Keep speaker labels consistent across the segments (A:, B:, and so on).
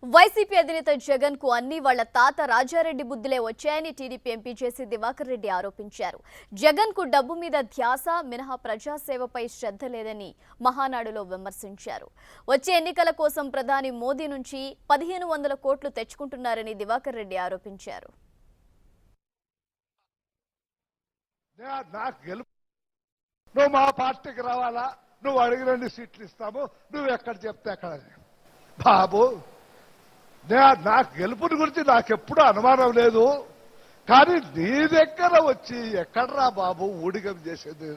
A: YCP అధినేత జగన్ కు అన్ని వాళ్ల తాత రాజారెడ్డి బుద్ధులే వచ్చాయని TDP MP JC Divakar Reddy ఆరోపించారు. జగన్ కు డబ్బు మీద ధ్యాస మినహా ప్రజాసేవపై శ్రద్ధ లేదని మహానాడులో విమర్శించారు. వచ్చే ఎన్నికల కోసం ప్రధాని మోదీ నుంచి 1500 కోట్లు తెచ్చుకుంటున్నారని దివాకర్ రెడ్డి ఆరోపించారు.
B: నువ్వు మా పార్టీకి రావాలా, నువ్వు అడిగిన సీట్లు ఇస్తాము, నువ్వు ఎక్కడ చెప్తే అక్కడ. బాబు, నాకు గెలుపుని గురించి నాకెప్పుడు అనుమానం లేదు, కానీ నీ దగ్గర వచ్చి ఎక్కడరా బాబు ఊడిగం చేసేది?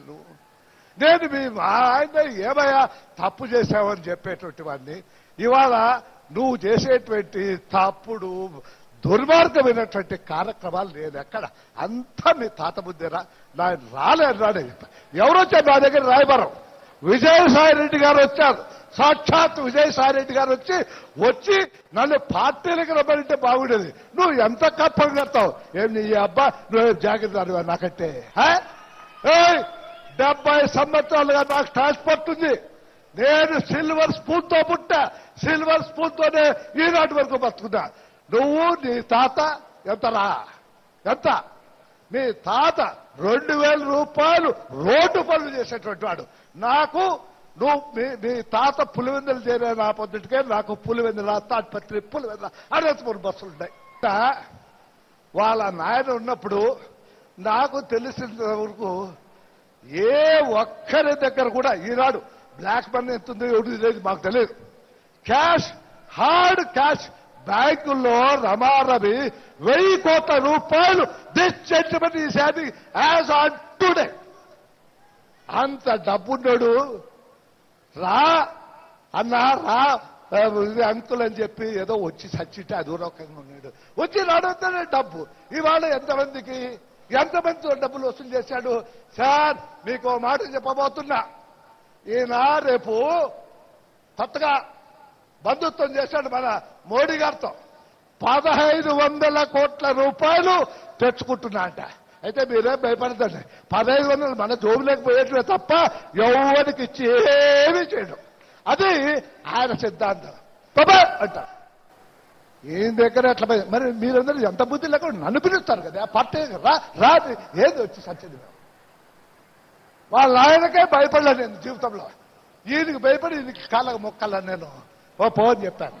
B: నేను మీ ఆయన ఏమయ్యా తప్పు చేశావని చెప్పేటువంటి వాడిని. ఇవాళ నువ్వు చేసేటువంటి తప్పుడు దుర్మార్గమైనటువంటి కార్యక్రమాలు నేను ఎక్కడ అంతా మీ తాత బుద్ధిరా. నేను రాలేదు. ఎవరొచ్చారు నా దగ్గర? రాయబారం విజయసాయి రెడ్డి గారు వచ్చారు. సాక్షాత్ విజయసాయి రెడ్డి గారు వచ్చి నన్ను పార్టీలకు రమ్మంటే బాగుండేది. నువ్వు ఎంత కప్పం కడతావు? ఏం నీ అబ్బా నువ్వు జాగ్రత్త నాకంటే 70 సంవత్సరాలుగా నాకు ట్రాన్స్పోర్ట్ ఉంది. నేను సిల్వర్ స్పూన్ తో పుట్టా, సిల్వర్ స్పూన్ తోనే ఈనాటి వరకు బతుకున్నా. నువ్వు నీ తాత ఎంతరా? ఎంత? నీ తాత 2000 రూపాయలు రోడ్డు పనులు చేసేటువంటి వాడు. నాకు నువ్వు నీ తాత పులివెందులు చేరే నా పొద్దుటికే నాకు పులివెందుల, తాటిపత్రి, పులివెందుల, అనంతపురం బస్సులు ఉన్నాయి. వాళ్ళ నాయన ఉన్నప్పుడు నాకు తెలిసిన వరకు ఏ ఒక్కరి దగ్గర కూడా ఈనాడు బ్లాక్ మనీ ఎంత ఉందో ఎవరికి లేదు, మాకు తెలియదు. క్యాష్, హార్డ్ క్యాష్ బ్యాంకుల్లో రమారవి 1000 కోట్ల రూపాయలు this judgement is having as on today. అంత డబ్బున్నాడు. రా అన్నా, రా అంకుల్ అని చెప్పి ఏదో వచ్చి చచ్చిట్టే అదూరకంగా ఉన్నాడు. వచ్చి రావడంతోనే డబ్బు. ఇవాళ ఎంతమంది డబ్బులు వసూలు చేశాడు? సార్ మీకు మాట చెప్పబోతున్నా, ఈయన రేపు కొత్తగా బంధుత్వం చేశాడు మన మోడీ గారితో. 1500 కోట్ల రూపాయలు తెచ్చుకుంటున్నా అంట. అయితే మీరేం భయపడదండి, 1500 మన జోబులోకి పోయేట్లే తప్ప ఎవరికి ఇచ్చి ఏమీ చేయడం. అది ఆయన సిద్ధాంతం. బాబా అంట ఈయన దగ్గర అట్లా. మరి మీరందరూ ఎంత బుద్ధి లేకుండా నన్ను పిలుస్తారు కదా పార్టీ రా ఏది వచ్చి సచ్చింది. వాళ్ళ ఆయనకే భయపడలే నేను జీవితంలో. ఈయనకి భయపడి ఈయనకి కాళ్ళకు మొక్కలా నేను ఓ పోని చెప్పాను.